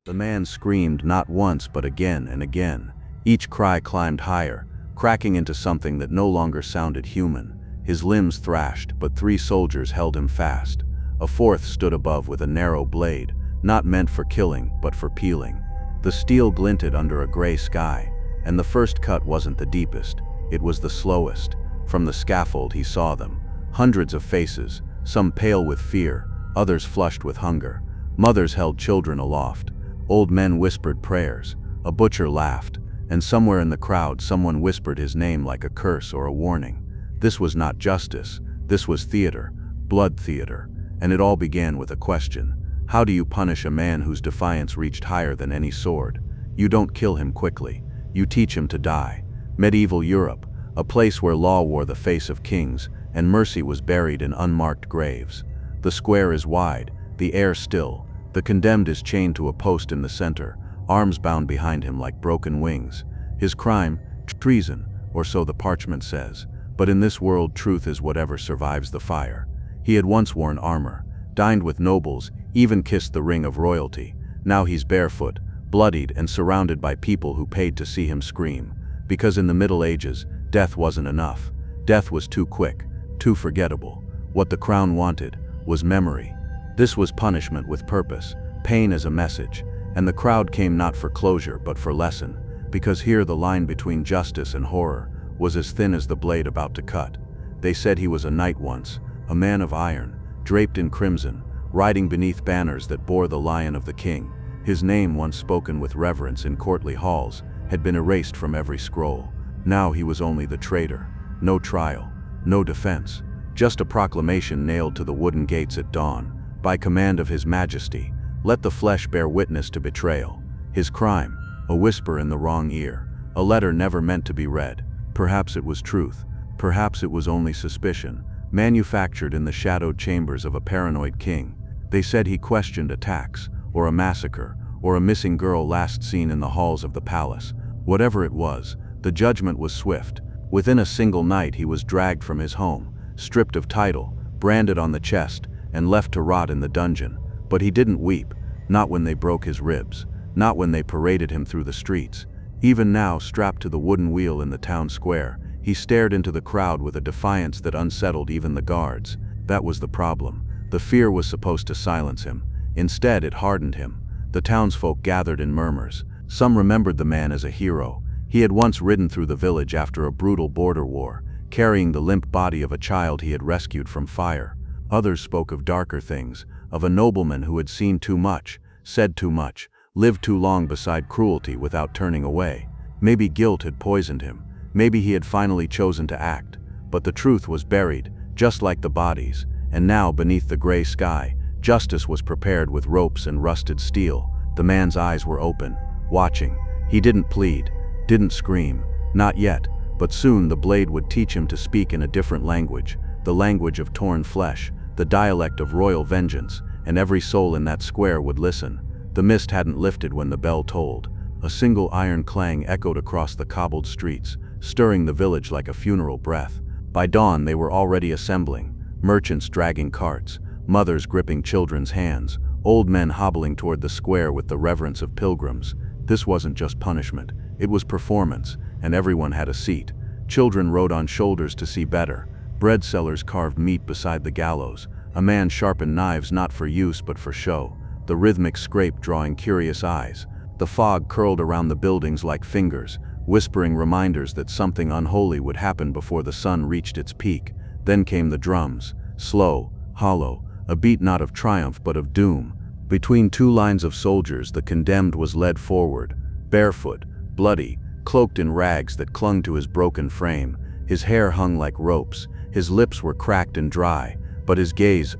The man screamed not once but again and again. Each cry climbed higher, cracking into something that no longer sounded human. His limbs thrashed, but 3 soldiers held him fast. A 4th stood above with a narrow blade, not meant for killing, but for peeling. The steel glinted under a gray sky, and the first cut wasn't the deepest, it was the slowest. From the scaffold he saw them, hundreds of faces, some pale with fear, others flushed with hunger. Mothers held children aloft. Old men whispered prayers. A butcher laughed, and somewhere in the crowd someone whispered his name like a curse or a warning. This was not justice, this was theater, blood theater, and it all began with a question. How do you punish a man whose defiance reached higher than any sword? You don't kill him quickly, you teach him to die. Medieval Europe, a place where law wore the face of kings, and mercy was buried in unmarked graves. The square is wide, the air still. The condemned is chained to a post in the center, arms bound behind him like broken wings. His crime, treason, or so the parchment says. But in this world truth is whatever survives the fire. He had once worn armor, dined with nobles, even kissed the ring of royalty. Now he's barefoot, bloodied, and surrounded by people who paid to see him scream. Because in the Middle Ages, death wasn't enough. Death was too quick, too forgettable. What the crown wanted was memory. This was punishment with purpose, pain as a message, and the crowd came not for closure but for lesson, because here the line between justice and horror was as thin as the blade about to cut. They said he was a knight once, a man of iron, draped in crimson, riding beneath banners that bore the Lion of the King. His name, once spoken with reverence in courtly halls, had been erased from every scroll. Now he was only the traitor. No trial, no defense, just a proclamation nailed to the wooden gates at dawn. By command of His Majesty, let the flesh bear witness to betrayal. His crime, a whisper in the wrong ear, a letter never meant to be read. Perhaps it was truth, perhaps it was only suspicion, manufactured in the shadowed chambers of a paranoid king. They said he questioned attacks, or a massacre, or a missing girl last seen in the halls of the palace. Whatever it was, the judgment was swift. Within a single night he was dragged from his home, stripped of title, branded on the chest, and left to rot in the dungeon. But he didn't weep, not when they broke his ribs, not when they paraded him through the streets. Even now, strapped to the wooden wheel in the town square, he stared into the crowd with a defiance that unsettled even the guards. That was the problem. The fear was supposed to silence him. Instead, it hardened him. The townsfolk gathered in murmurs. Some remembered the man as a hero. He had once ridden through the village after a brutal border war, carrying the limp body of a child he had rescued from fire. Others spoke of darker things, of a nobleman who had seen too much, said too much, lived too long beside cruelty without turning away. Maybe guilt had poisoned him, maybe he had finally chosen to act, but the truth was buried, just like the bodies, and now beneath the gray sky, justice was prepared with ropes and rusted steel. The man's eyes were open, watching. He didn't plead, didn't scream, not yet, but soon the blade would teach him to speak in a different language, the language of torn flesh, the dialect of royal vengeance, and every soul in that square would listen. The mist hadn't lifted when the bell tolled. A single iron clang echoed across the cobbled streets, stirring the village like a funeral breath. By dawn they were already assembling, merchants dragging carts, mothers gripping children's hands, old men hobbling toward the square with the reverence of pilgrims. This wasn't just punishment, it was performance, and everyone had a seat. Children rode on shoulders to see better. Bread sellers carved meat beside the gallows. A man sharpened knives not for use but for show, the rhythmic scrape drawing curious eyes. The fog curled around the buildings like fingers, whispering reminders that something unholy would happen before the sun reached its peak. Then came the drums, slow, hollow, a beat not of triumph but of doom. Between 2 lines of soldiers, the condemned was led forward, barefoot, bloody, cloaked in rags that clung to his broken frame. His hair hung like ropes, his lips were cracked and dry, but his gaze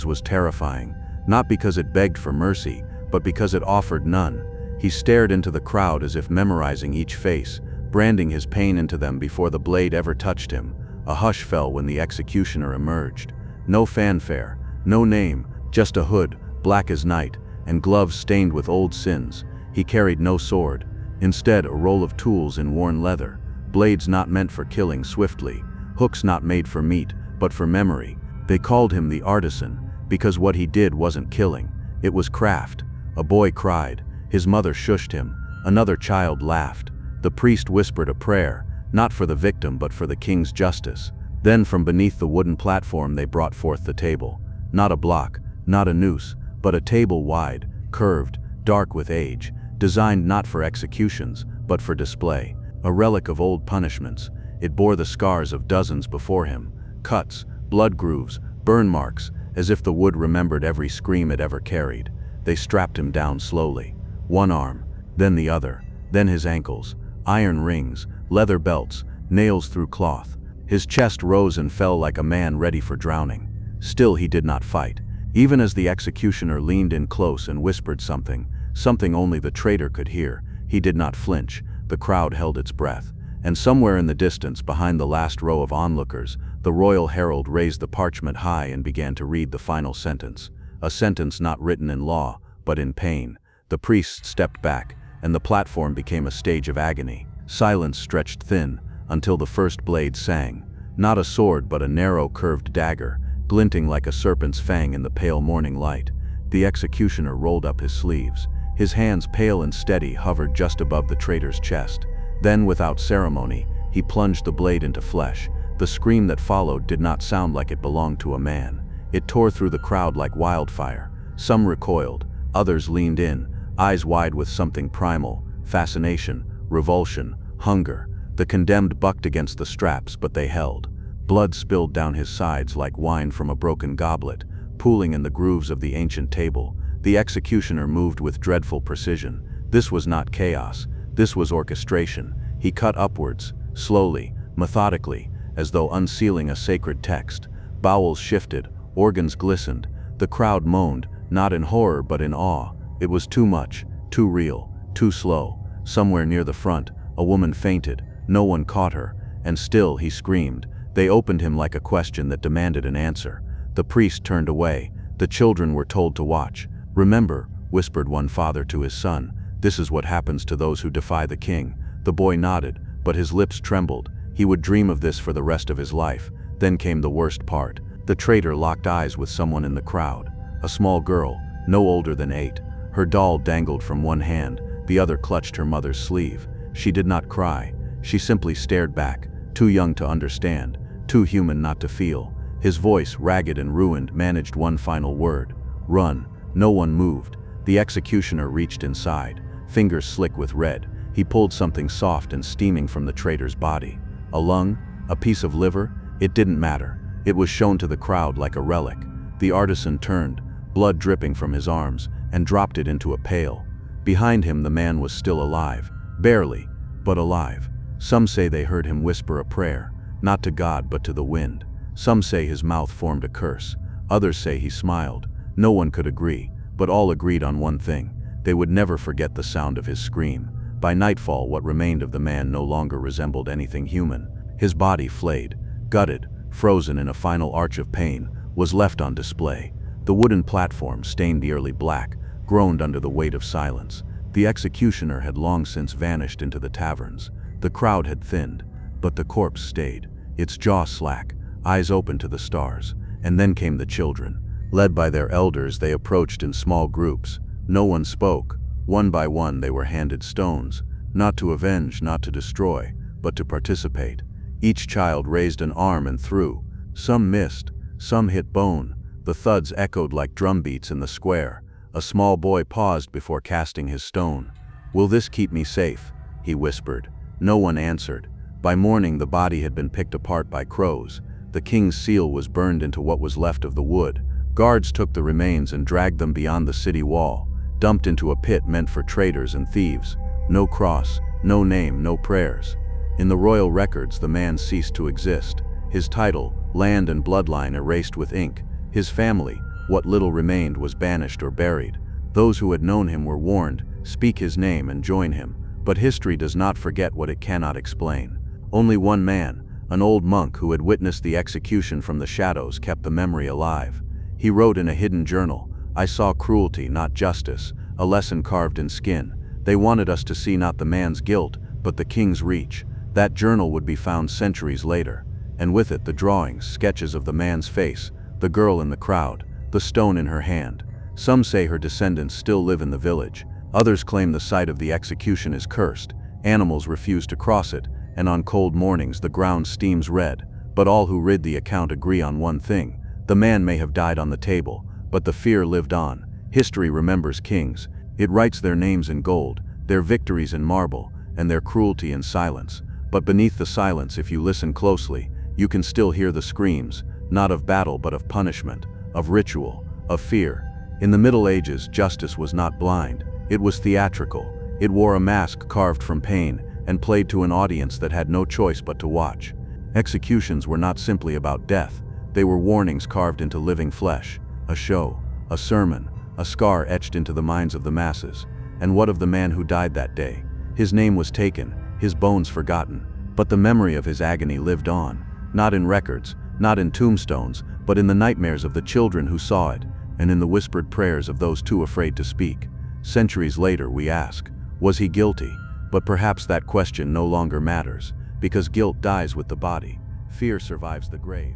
was terrifying, not because it begged for mercy, but because it offered none. He stared into the crowd as if memorizing each face, branding his pain into them before the blade ever touched him. A hush fell when the executioner emerged. No fanfare, no name, just a hood, black as night, and gloves stained with old sins. He carried no sword, instead a roll of tools in worn leather, blades not meant for killing swiftly, hooks not made for meat, but for memory. They called him the artisan, because what he did wasn't killing, it was craft, A boy cried. His mother shushed him. Another child laughed. The priest whispered a prayer, not for the victim but for the king's justice. Then from beneath the wooden platform they brought forth the table. Not a block, not a noose, but a table wide, curved, dark with age, designed not for executions, but for display. A relic of old punishments, it bore the scars of dozens before him, cuts, blood grooves, burn marks, as if the wood remembered every scream it ever carried. They strapped him down slowly. One arm, then the other, then his ankles, iron rings, leather belts, nails through cloth. His chest rose and fell like a man ready for drowning. Still he did not fight. Even as the executioner leaned in close and whispered something only the traitor could hear, he did not flinch. The crowd held its breath. And somewhere in the distance, behind the last row of onlookers, the royal herald raised the parchment high and began to read the final sentence. A sentence not written in law, but in pain. The priest stepped back, and the platform became a stage of agony. Silence stretched thin, until the first blade sang. Not a sword but a narrow curved dagger, glinting like a serpent's fang in the pale morning light. The executioner rolled up his sleeves. His hands, pale and steady, hovered just above the traitor's chest. Then, without ceremony, he plunged the blade into flesh. The scream that followed did not sound like it belonged to a man. It tore through the crowd like wildfire. Some recoiled, others leaned in, eyes wide with something primal, fascination, revulsion, hunger. The condemned bucked against the straps, but they held. Blood spilled down his sides like wine from a broken goblet, pooling in the grooves of the ancient table. The executioner moved with dreadful precision. This was not chaos. This was orchestration. He cut upwards, slowly, methodically, as though unsealing a sacred text. Bowels shifted, organs glistened. The crowd moaned, not in horror but in awe. It was too much, too real, too slow. Somewhere near the front, a woman fainted. No one caught her, and still he screamed. They opened him like a question that demanded an answer. The priest turned away. The children were told to watch. "Remember," whispered one father to his son, "this is what happens to those who defy the king." The boy nodded, but his lips trembled. He would dream of this for the rest of his life. Then came the worst part. The traitor locked eyes with someone in the crowd. A small girl, no older than 8. Her doll dangled from one hand, the other clutched her mother's sleeve. She did not cry. She simply stared back, too young to understand, too human not to feel. His voice, ragged and ruined, managed one final word: "Run." No one moved. The executioner reached inside, fingers slick with red. He pulled something soft and steaming from the traitor's body. A lung? A piece of liver? It didn't matter. It was shown to the crowd like a relic. The artisan turned, blood dripping from his arms, and dropped it into a pail. Behind him the man was still alive. Barely, but alive. Some say they heard him whisper a prayer, not to God but to the wind. Some say his mouth formed a curse. Others say he smiled. No one could agree, but all agreed on one thing: they would never forget the sound of his scream. By nightfall, what remained of the man no longer resembled anything human. His body, flayed, gutted, frozen in a final arch of pain, was left on display. The wooden platform, stained nearly black, groaned under the weight of silence. The executioner had long since vanished into the taverns. The crowd had thinned, but the corpse stayed, its jaw slack, eyes open to the stars. And then came the children. Led by their elders, they approached in small groups. No one spoke. One by one they were handed stones, not to avenge, not to destroy, but to participate. Each child raised an arm and threw. Some missed, some hit bone. The thuds echoed like drumbeats in the square. A small boy paused before casting his stone. "Will this keep me safe?" he whispered. No one answered. By morning the body had been picked apart by crows. The king's seal was burned into what was left of the wood. Guards took the remains and dragged them beyond the city wall, dumped into a pit meant for traitors and thieves. No cross, no name, no prayers. In the royal records the man ceased to exist. His title, land and bloodline erased with ink. His family, what little remained, was banished or buried. Those who had known him were warned, speak his name and join him. But history does not forget what it cannot explain. Only one man, an old monk who had witnessed the execution from the shadows, kept the memory alive. He wrote in a hidden journal, "I saw cruelty, not justice, a lesson carved in skin. They wanted us to see not the man's guilt, but the king's reach." That journal would be found centuries later, and with it the drawings, sketches of the man's face, the girl in the crowd, the stone in her hand. Some say her descendants still live in the village. Others claim the site of the execution is cursed. Animals refuse to cross it, and on cold mornings the ground steams red. But all who read the account agree on one thing. The man may have died on the table, but the fear lived on. History remembers kings. It writes their names in gold, their victories in marble, and their cruelty in silence. But beneath the silence, if you listen closely, you can still hear the screams, not of battle but of punishment, of ritual, of fear. In the Middle Ages, justice was not blind. It was theatrical. It wore a mask carved from pain and played to an audience that had no choice but to watch. Executions were not simply about death. They were warnings carved into living flesh, a show, a sermon, a scar etched into the minds of the masses. And what of the man who died that day? His name was taken, his bones forgotten, but the memory of his agony lived on, not in records, not in tombstones, but in the nightmares of the children who saw it, and in the whispered prayers of those too afraid to speak. Centuries later, we ask, was he guilty? But perhaps that question no longer matters, because guilt dies with the body. Fear survives the grave.